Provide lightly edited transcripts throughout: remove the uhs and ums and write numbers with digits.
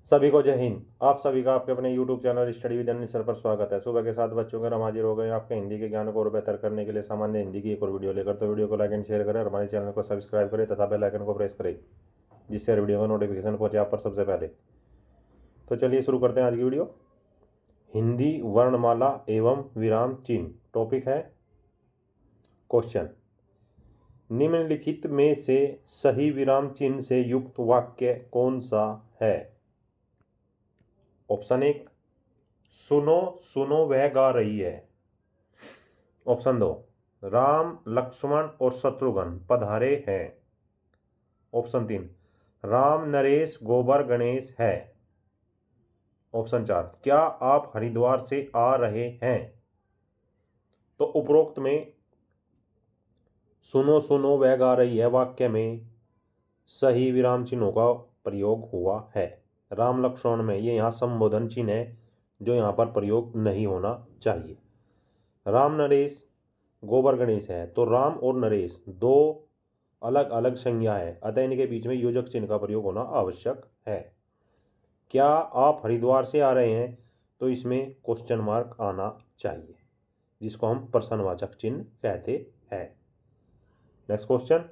सभी को जय हिंद। आप सभी का आपके अपने YouTube channel study with Anil sir पर स्वागत है। सुबह के 7 बज चुके हैं, हम हाजिर हो गए हैं आपके हिंदी के ज्ञान को और बेहतर करने के लिए सामान्य हिंदी की एक और वीडियो लेकर। तो वीडियो को लाइक एंड शेयर करें और हमारे चैनल को सब्सक्राइब करें तथा बेल आइकन को प्रेस करें, जिससे हर वीडियो का नोटिफिकेशन पहुंचे आप पर सबसे पहले। तो चलिए शुरू करते हैं आज की वीडियो। हिंदी वर्णमाला एवं विराम चिन्ह। टॉपिक है क्वेश्चन, निम्नलिखित में से सही विराम चिन्ह से युक्त वाक्य कौन सा है? ऑप्शन 1, सुनो सुनो वह गा रही है। ऑप्शन 2, राम लक्ष्मण और शत्रुघ्न पधारे हैं। ऑप्शन 3, राम नरेश गोबर गणेश है। ऑप्शन 4, क्या आप हरिद्वार से आ रहे हैं? तो उपरोक्त में सुनो सुनो वह गा रही है वाक्य में सही विराम चिन्हों का प्रयोग हुआ है। राम लक्ष्मण में ये यहाँ संबोधन चिन्ह है जो यहाँ पर प्रयोग नहीं होना चाहिए। राम नरेश गोबर गणेश है, तो राम और नरेश दो अलग अलग संज्ञा है, अतः इनके बीच में योजक चिन्ह का प्रयोग होना आवश्यक है। क्या आप हरिद्वार से आ रहे हैं, तो इसमें क्वेश्चन मार्क आना चाहिए, जिसको हम प्रश्नवाचक चिन्ह कहते हैं। नेक्स्ट क्वेश्चन,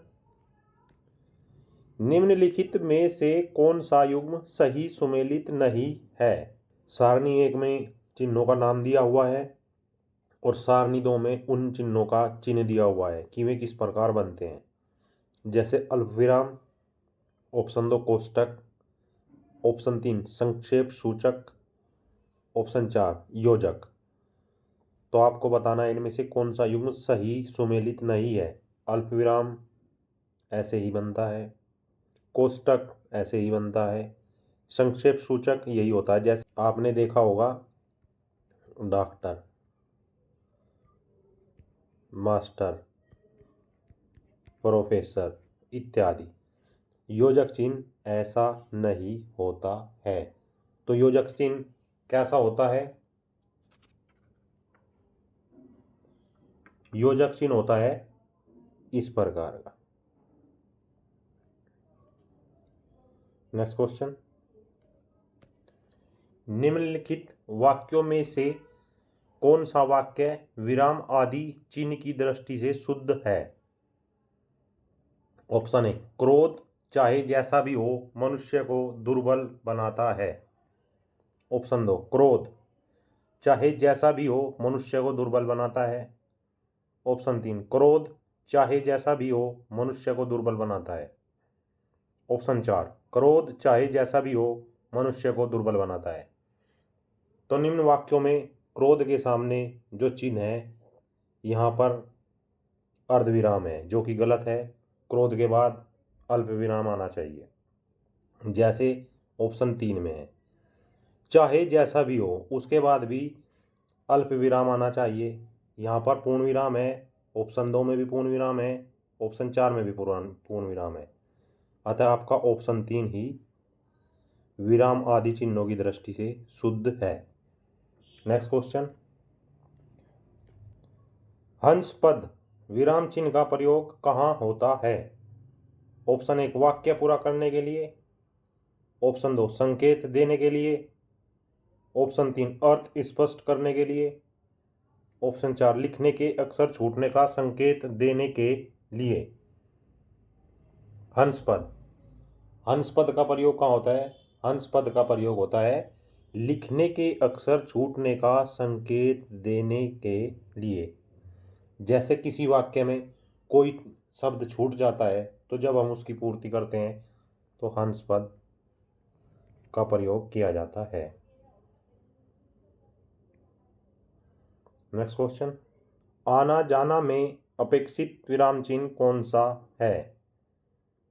निम्नलिखित में से कौन सा युग्म सही सुमेलित नहीं है? सारणी 1 में चिन्हों का नाम दिया हुआ है और सारणी 2 में उन चिन्हों का चिन्ह दिया हुआ है कि वे किस प्रकार बनते हैं। जैसे अल्पविराम, ऑप्शन 2 कोष्टक, ऑप्शन 3 संक्षेप सूचक, ऑप्शन 4 योजक। तो आपको बताना है इनमें से कौन सा युग्म सही सुमेलित नहीं है। अल्पविराम ऐसे ही बनता है, कोष्टक ऐसे ही बनता है, संक्षेप सूचक यही होता है। जैसे आपने देखा होगा डॉक्टर, मास्टर, प्रोफेसर इत्यादि। योजक चिन्ह ऐसा नहीं होता है। तो योजक चिन्ह कैसा होता है? योजक चिन्ह होता है इस प्रकार का। नेक्स्ट क्वेश्चन, निम्नलिखित वाक्यों में से कौन सा वाक्य विराम आदि चिन्ह की दृष्टि से शुद्ध है? ऑप्शन 1, क्रोध चाहे जैसा भी हो मनुष्य को दुर्बल बनाता है। ऑप्शन 2, क्रोध चाहे जैसा भी हो मनुष्य को दुर्बल बनाता है। ऑप्शन 3, क्रोध चाहे जैसा भी हो मनुष्य को दुर्बल बनाता है। ऑप्शन 4, क्रोध चाहे जैसा भी हो मनुष्य को दुर्बल बनाता है। तो निम्न वाक्यों में क्रोध के सामने जो चिन्ह है यहाँ पर अर्धविराम है, जो कि गलत है। क्रोध के बाद अल्प विराम आना चाहिए, जैसे ऑप्शन 3 में है। चाहे जैसा भी हो उसके बाद भी अल्प विराम आना चाहिए। यहाँ पर पूर्ण विराम है, ऑप्शन 2 में भी पूर्ण विराम है, ऑप्शन 4 में भी पूर्ण विराम है। अतः आपका ऑप्शन 3 ही विराम आदि चिन्हों की दृष्टि से शुद्ध है। नेक्स्ट क्वेश्चन, हंस पद विराम चिन्ह का प्रयोग कहाँ होता है? ऑप्शन 1, वाक्य पूरा करने के लिए। ऑप्शन 2, संकेत देने के लिए। ऑप्शन 3, अर्थ स्पष्ट करने के लिए। ऑप्शन 4, लिखने के अक्षर छूटने का संकेत देने के लिए। हंस पद, हंस पद का प्रयोग कहाँ होता है? हंस पद का प्रयोग होता है लिखने के अक्षर छूटने का संकेत देने के लिए। जैसे किसी वाक्य में कोई शब्द छूट जाता है, तो जब हम उसकी पूर्ति करते हैं तो हंस पद का प्रयोग किया जाता है। नेक्स्ट क्वेश्चन, आना जाना में अपेक्षित विराम चिन्ह कौन सा है?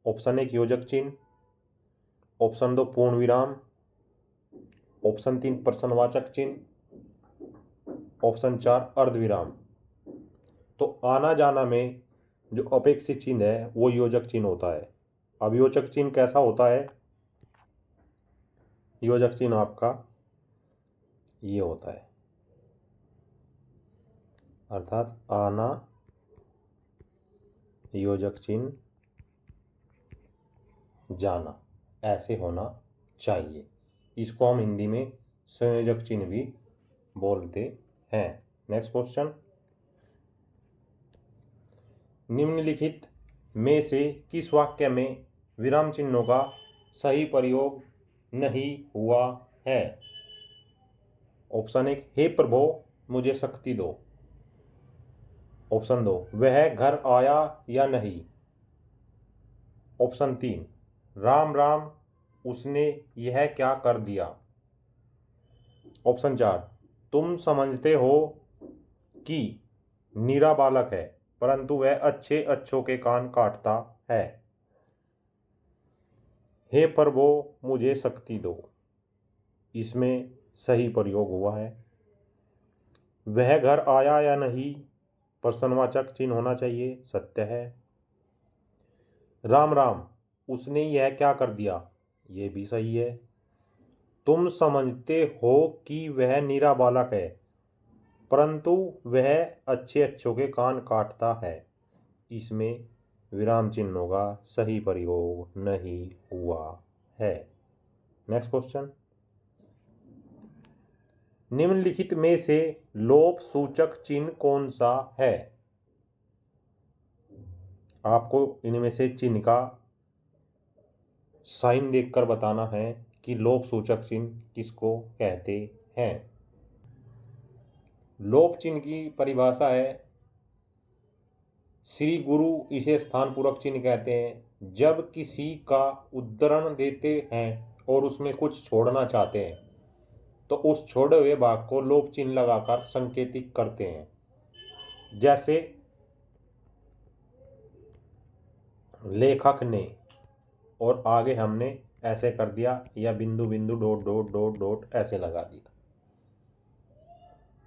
ऑप्शन 1, योजक चिन्ह। ऑप्शन 2, पूर्ण विराम। ऑप्शन 3, प्रश्नवाचक चिन्ह। ऑप्शन 4, अर्धविराम। तो आना जाना में जो अपेक्षित चिन्ह है वो योजक चिन्ह होता है। अब योजक चिन्ह कैसा होता है? योजक चिन्ह आपका ये होता है, अर्थात आना योजक चिन्ह जाना ऐसे होना चाहिए। इसको हम हिंदी में संयोजक चिन्ह भी बोलते हैं। नेक्स्ट क्वेश्चन, निम्नलिखित में से किस वाक्य में विराम चिन्हों का सही प्रयोग नहीं हुआ है? ऑप्शन 1, हे प्रभु मुझे शक्ति दो। ऑप्शन 2, वह घर आया या नहीं। ऑप्शन 3, राम राम उसने यह क्या कर दिया। ऑप्शन 4, तुम समझते हो कि नीरा बालक है परंतु वह अच्छे अच्छों के कान काटता है। हे प्रभु मुझे शक्ति दो, इसमें सही प्रयोग हुआ है। वह घर आया या नहीं, प्रश्नवाचक चिन्ह होना चाहिए, सत्य है। राम राम उसने यह क्या कर दिया, ये भी सही है। तुम समझते हो कि वह नीरा बालक है परंतु वह अच्छे अच्छों के कान काटता है, इसमें विराम चिन्हों का सही प्रयोग नहीं हुआ है। नेक्स्ट क्वेश्चन, निम्नलिखित में से लोप सूचक चिन्ह कौन सा है? आपको इनमें से चिन्ह का साइन देखकर बताना है कि लोप सूचक चिन्ह किसको कहते हैं। लोप चिन्ह की परिभाषा है, श्री गुरु इसे स्थानपूर्वक चिन्ह कहते हैं। जब किसी का उद्धरण देते हैं और उसमें कुछ छोड़ना चाहते हैं तो उस छोड़े हुए भाग को लोप चिन्ह लगाकर संकेतित करते हैं। जैसे लेखक ने और आगे हमने ऐसे कर दिया, या बिंदु बिंदु डॉट डॉट डॉट डॉट ऐसे लगा दिया।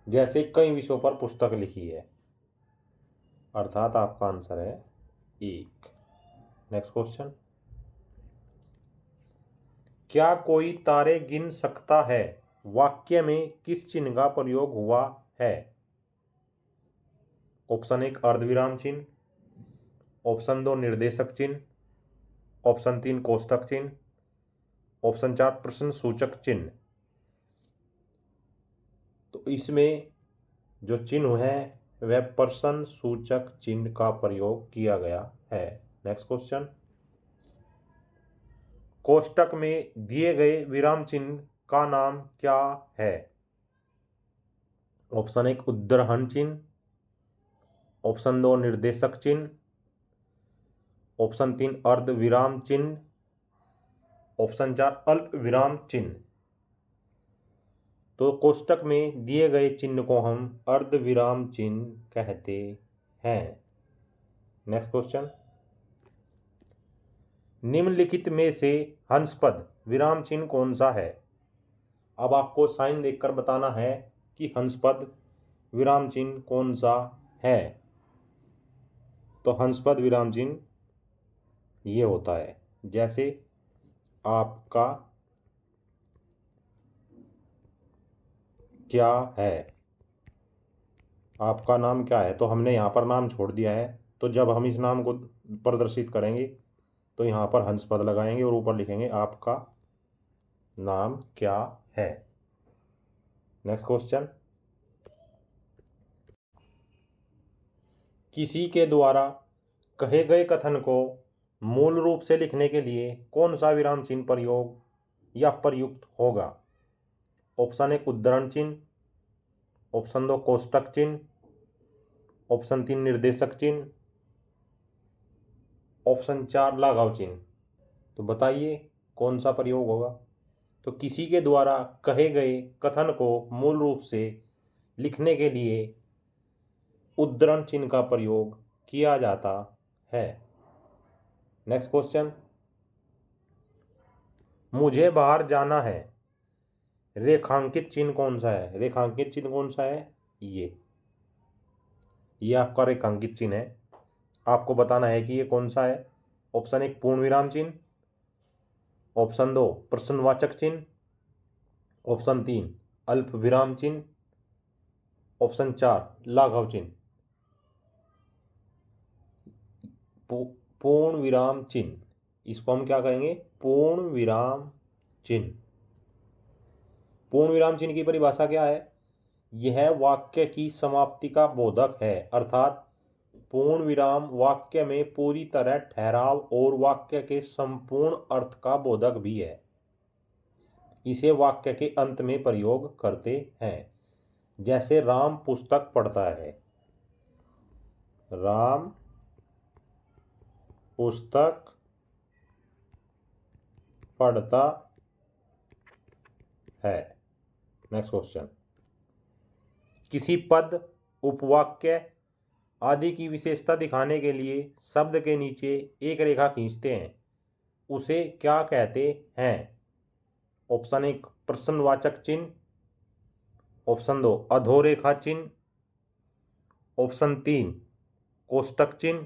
जैसे कई विषयों पर पुस्तक लिखी है, अर्थात आपका आंसर है 1। नेक्स्ट क्वेश्चन, क्या कोई तारे गिन सकता है वाक्य में किस चिन्ह का प्रयोग हुआ है? ऑप्शन 1, अर्धविराम चिन्ह। ऑप्शन 2, निर्देशक चिन्ह। ऑप्शन 3, कोष्टक चिन्ह। ऑप्शन 4, प्रश्न सूचक चिन्ह। तो इसमें जो चिन्ह है वह प्रश्न सूचक चिन्ह का प्रयोग किया गया है। नेक्स्ट क्वेश्चन, कोष्टक में दिए गए विराम चिन्ह का नाम क्या है? ऑप्शन 1, उद्धरण चिन्ह। ऑप्शन 2, निर्देशक चिन्ह। ऑप्शन 3, अर्ध विराम चिन्ह। ऑप्शन 4, अल्प विराम चिन्ह। तो कोष्टक में दिए गए चिन्ह को हम अर्ध विराम चिन्ह कहते हैं। नेक्स्ट क्वेश्चन, निम्नलिखित में से हंसपद विराम चिन्ह कौन सा है? अब आपको साइन देखकर बताना है कि हंसपद विराम चिन्ह कौन सा है। तो हंसपद विराम चिन्ह ये होता है, जैसे आपका क्या है, आपका नाम क्या है, तो हमने यहाँ पर नाम छोड़ दिया है। तो जब हम इस नाम को प्रदर्शित करेंगे तो यहाँ पर हंसपद लगाएंगे और ऊपर लिखेंगे आपका नाम क्या है। नेक्स्ट क्वेश्चन, किसी के द्वारा कहे गए कथन को मूल रूप से लिखने के लिए कौन सा विराम चिन्ह प्रयोग या प्रयुक्त होगा? ऑप्शन 1, उद्धरण चिन्ह। ऑप्शन 2, कोष्टक चिन्ह। ऑप्शन 3, निर्देशक चिन्ह। ऑप्शन 4, लाघव चिन्ह। तो बताइए कौन सा प्रयोग होगा? तो किसी के द्वारा कहे गए कथन को मूल रूप से लिखने के लिए उद्धरण चिन्ह का प्रयोग किया जाता है। नेक्स्ट क्वेश्चन, मुझे बाहर जाना है, रेखांकित चिन्ह कौन सा है? रेखांकित चिन्ह कौन सा है? ये आपका रेखांकित चिन्ह है। आपको बताना है कि ये कौन सा है। ऑप्शन 1, पूर्ण विराम चिन्ह। ऑप्शन 2, प्रश्नवाचक चिन्ह। ऑप्शन 3, अल्प विराम चिन्ह। ऑप्शन 4, लाघव चिन्ह। पूर्ण विराम चिन्ह, इसको हम क्या कहेंगे? पूर्ण विराम चिन्ह। पूर्ण विराम चिन्ह की परिभाषा क्या है? यह वाक्य की समाप्ति का बोधक है, अर्थात पूर्ण विराम वाक्य में पूरी तरह ठहराव और वाक्य के संपूर्ण अर्थ का बोधक भी है। इसे वाक्य के अंत में प्रयोग करते हैं, जैसे राम पुस्तक पढ़ता है। राम पुस्तक पढ़ता है। Next question. किसी पद, उपवाक्य आदि की विशेषता दिखाने के लिए शब्द के नीचे एक रेखा खींचते हैं, उसे क्या कहते हैं? ऑप्शन 1 प्रश्नवाचक चिन्ह, ऑप्शन 2 अधोरेखा चिन्ह, ऑप्शन 3 कोष्टक चिन्ह,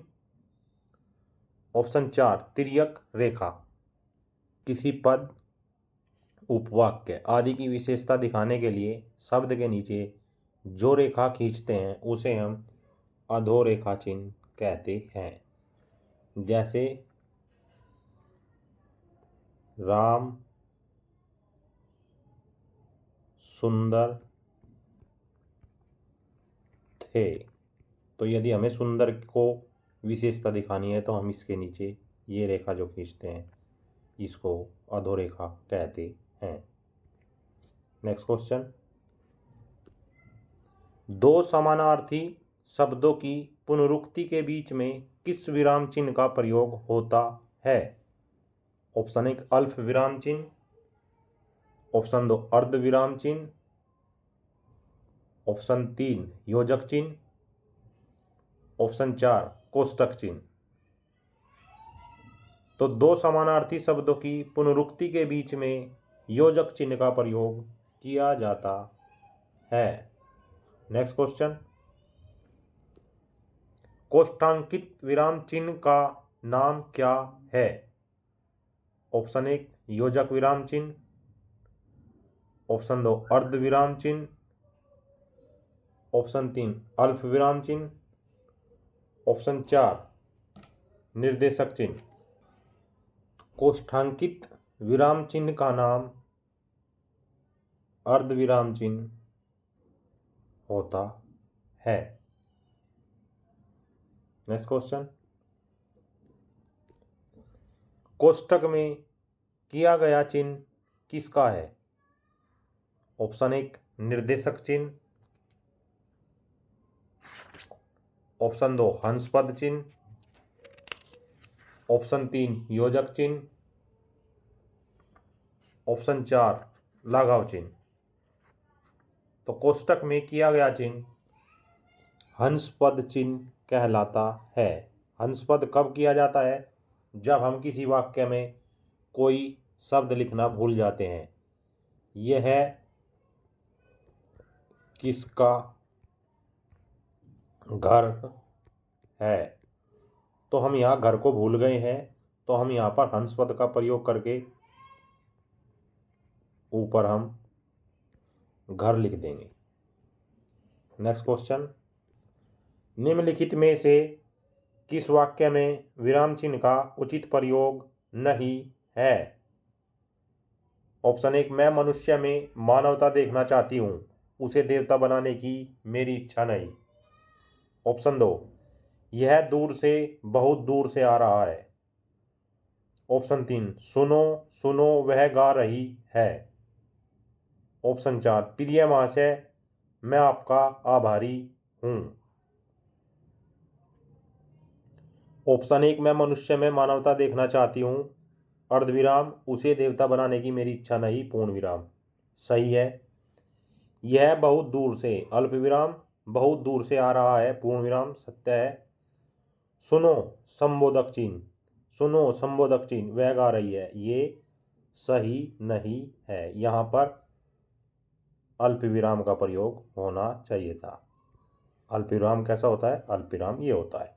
ऑप्शन 4 तिर्यक रेखा। किसी पद, उपवाक्य आदि की विशेषता दिखाने के लिए शब्द के नीचे जो रेखा खींचते हैं उसे हम अधोरेखा चिन्ह कहते हैं। जैसे राम सुंदर थे, तो यदि हमें सुंदर को विशेषता दिखानी है तो हम इसके नीचे ये रेखा जो खींचते हैं इसको अधोरेखा कहते हैं। Next question. दो समानार्थी शब्दों की पुनरुक्ति के बीच में किस विराम चिन्ह का प्रयोग होता है? ऑप्शन 1 अल्फ विराम चिन्ह, ऑप्शन 2 अर्ध विराम चिन्ह, ऑप्शन 3 योजक चिन्ह, ऑप्शन 4 कोष्टक चिन्ह। तो दो समानार्थी शब्दों की पुनरुक्ति के बीच में योजक चिन्ह का प्रयोग किया जाता है। Next question. कोष्ठांकित विराम चिन्ह का नाम क्या है? ऑप्शन 1 योजक विराम चिन्ह, ऑप्शन 2 अर्ध विराम चिन्ह, ऑप्शन 3 अल्फ विराम चिन्ह, ऑप्शन 4 निर्देशक चिन्ह। कोष्ठांकित विराम चिन्ह का नाम अर्ध विराम चिन्ह होता है। Next question. कोष्टक में किया गया चिन्ह किसका है? ऑप्शन 1 निर्देशक चिन्ह, ऑप्शन 2 हंसपद चिन्ह, ऑप्शन 3 योजक चिन्ह, ऑप्शन 4 लगाव चिन्ह। तो कोष्टक में किया गया चिन्ह हंसपद चिन्ह कहलाता है। हंसपद कब किया जाता है? जब हम किसी वाक्य में कोई शब्द लिखना भूल जाते हैं। यह किसका घर है, तो हम यहाँ घर को भूल गए हैं, तो हम यहाँ पर हंसपद का प्रयोग करके ऊपर हम घर लिख देंगे। Next question. निम्नलिखित में से किस वाक्य में विराम चिन्ह का उचित प्रयोग नहीं है? ऑप्शन 1 मैं मनुष्य में मानवता देखना चाहती हूँ, उसे देवता बनाने की मेरी इच्छा नहीं। ऑप्शन 2 यह दूर से बहुत दूर से आ रहा है। ऑप्शन 3 सुनो सुनो वह गा रही है। ऑप्शन 4 प्रिय महाशय मैं आपका आभारी हूँ। ऑप्शन 1 मैं मनुष्य में मानवता देखना चाहती हूँ, अर्धविराम उसे देवता बनाने की मेरी इच्छा नहीं, पूर्ण विराम सही है। यह बहुत दूर से अल्प विराम बहुत दूर से आ रहा है, पूर्ण विराम सत्य है। सुनो संबोधक चिन्ह, सुनो संबोधक चिन्ह वह गा रही है, ये सही नहीं है। यहाँ पर अल्प विराम का प्रयोग होना चाहिए था। अल्प विराम कैसा होता है? अल्प विराम ये होता है।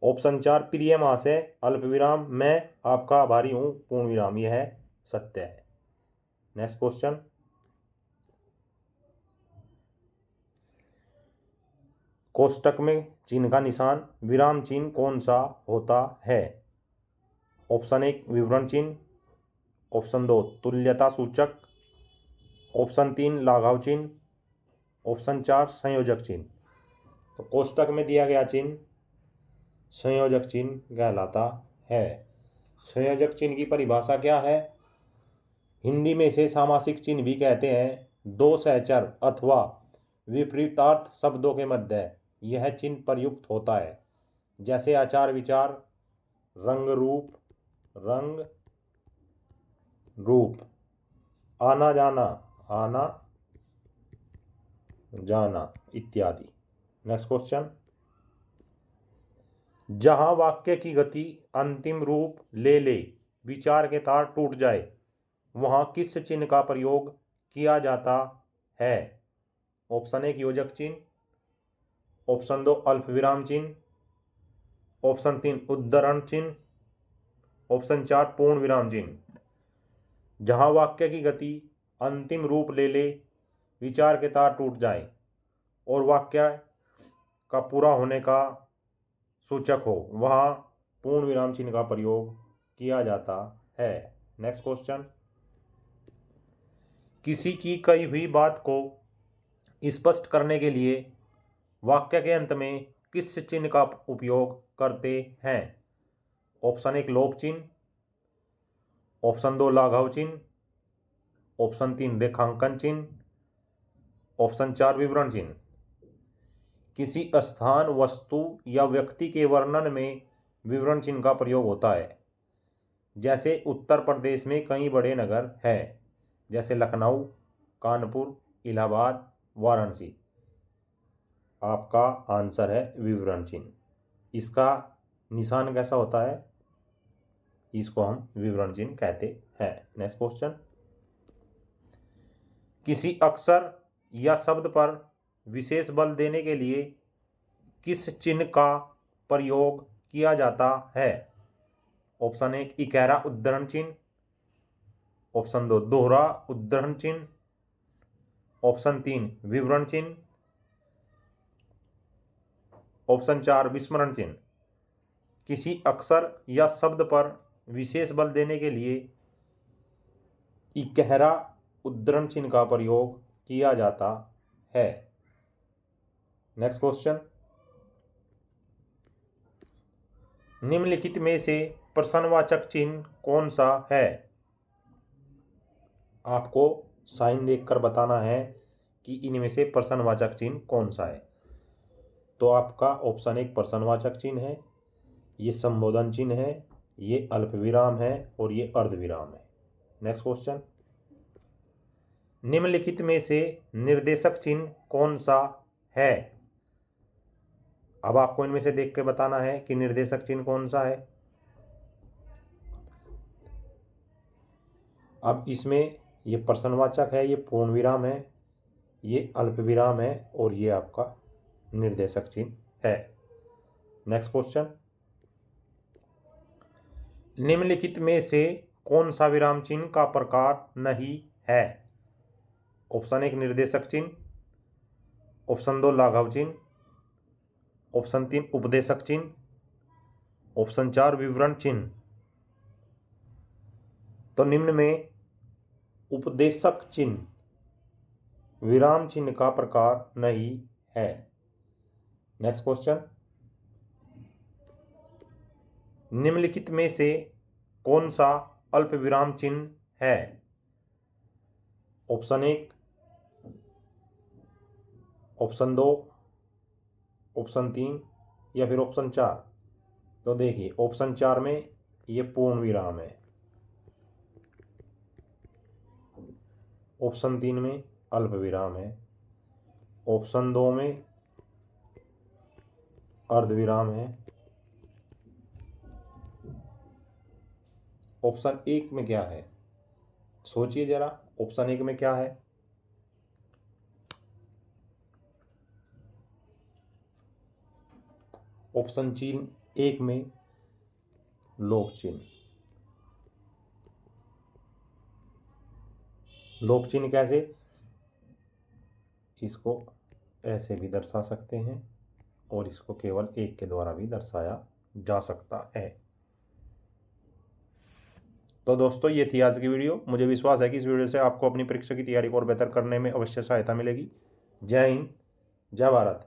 ऑप्शन 4 प्रिय महाशय अल्प विराम मैं आपका आभारी हूँ, पूर्ण विराम यह सत्य है। Next question. कोष्टक में चिन्ह का निशान विराम चिन्ह कौन सा होता है? ऑप्शन 1 विवरण चिन्ह, ऑप्शन 2 तुल्यता सूचक, ऑप्शन 3 लाघव चिन्ह, ऑप्शन 4 संयोजक चिन्ह। तो कोष्टक में दिया गया चिन्ह संयोजक चिन्ह कहलाता है। संयोजक चिन्ह की परिभाषा क्या है? हिंदी में इसे सामासिक चिन्ह भी कहते हैं। दो सहचर अथवा विपरीतार्थ शब्दों के मध्य यह चिन्ह प्रयुक्त होता है, जैसे आचार विचार, रंग रूप, आना जाना इत्यादि। नेक्स्ट क्वेश्चन, जहां वाक्य की गति अंतिम रूप ले विचार के तार टूट जाए, वहां किस चिन्ह का प्रयोग किया जाता है? ऑप्शन 1 योजक चिन्ह, ऑप्शन 2 अल्पविराम चिन्ह, ऑप्शन 3 उद्धरण चिन्ह, ऑप्शन 4 पूर्ण विराम चिन्ह। जहां वाक्य की गति अंतिम रूप ले विचार के तार टूट जाए और वाक्य का पूरा होने का सूचक हो, वहां पूर्ण विराम चिन्ह का प्रयोग किया जाता है। नेक्स्ट क्वेश्चन, किसी की कही हुई बात को स्पष्ट करने के लिए वाक्य के अंत में किस चिन्ह का उपयोग करते हैं? ऑप्शन 1 लोप चिन्ह, ऑप्शन 2 लाघव चिन्ह, ऑप्शन 3 रेखांकन चिन्ह, ऑप्शन 4 विवरण चिन्ह। किसी स्थान, वस्तु या व्यक्ति के वर्णन में विवरण चिन्ह का प्रयोग होता है। जैसे उत्तर प्रदेश में कई बड़े नगर हैं, जैसे लखनऊ, कानपुर, इलाहाबाद, वाराणसी। आपका आंसर है विवरण चिन्ह। इसका निशान कैसा होता है? इसको हम विवरण चिन्ह कहते हैं। नेक्स्ट क्वेश्चन, किसी अक्षर या शब्द पर विशेष बल देने के लिए किस चिन्ह का प्रयोग किया जाता है? ऑप्शन 1 इकहरा उद्धरण चिन्ह, ऑप्शन 2 दोहरा उद्धरण चिन्ह, ऑप्शन 3 विवरण चिन्ह, ऑप्शन 4 विस्मरण चिन्ह। किसी अक्षर या शब्द पर विशेष बल देने के लिए इकहरा उद्धरण चिन्ह का प्रयोग किया जाता है। नेक्स्ट क्वेश्चन, निम्नलिखित में से प्रश्नवाचक चिन्ह कौन सा है? आपको साइन देखकर बताना है कि इनमें से प्रश्नवाचक चिन्ह कौन सा है। तो आपका ऑप्शन 1 प्रश्नवाचक चिन्ह है, ये संबोधन चिन्ह है, ये अल्पविराम है और ये अर्धविराम है। नेक्स्ट क्वेश्चन, निम्नलिखित में से निर्देशक चिन्ह कौन सा है? अब आपको इनमें से देख के बताना है कि निर्देशक चिन्ह कौन सा है। अब इसमें ये प्रश्नवाचक है, ये पूर्ण विराम है, ये अल्पविराम है और ये आपका निर्देशक चिन्ह है। नेक्स्ट क्वेश्चन, निम्नलिखित में से कौन सा विराम चिन्ह का प्रकार नहीं है? ऑप्शन 1 निर्देशक चिन्ह, ऑप्शन 2 लाघव चिन्ह, ऑप्शन 3 उपदेशक चिन्ह, ऑप्शन 4 विवरण चिन्ह। तो निम्न में उपदेशक चिन्ह विराम चिन्ह का प्रकार नहीं है। नेक्स्ट क्वेश्चन, निम्नलिखित में से कौन सा अल्प विराम चिन्ह है? ऑप्शन 1, ऑप्शन 2, ऑप्शन 3 या फिर ऑप्शन 4। तो देखिए ऑप्शन 4 में ये पूर्ण विराम है, ऑप्शन 3 में अल्प विराम है, ऑप्शन 2 में अर्धविराम है, ऑप्शन 1 में क्या है? सोचिए जरा, ऑप्शन 1 में क्या है? ऑप्शन चिन्ह 1 में लोक चिन्ह। लोक चिन्ह कैसे? इसको ऐसे भी दर्शा सकते हैं और इसको केवल 1 के द्वारा भी दर्शाया जा सकता है। तो दोस्तों ये थी आज की वीडियो। मुझे विश्वास है कि इस वीडियो से आपको अपनी परीक्षा की तैयारी को और बेहतर करने में अवश्य सहायता मिलेगी। जय हिंद, जय भारत।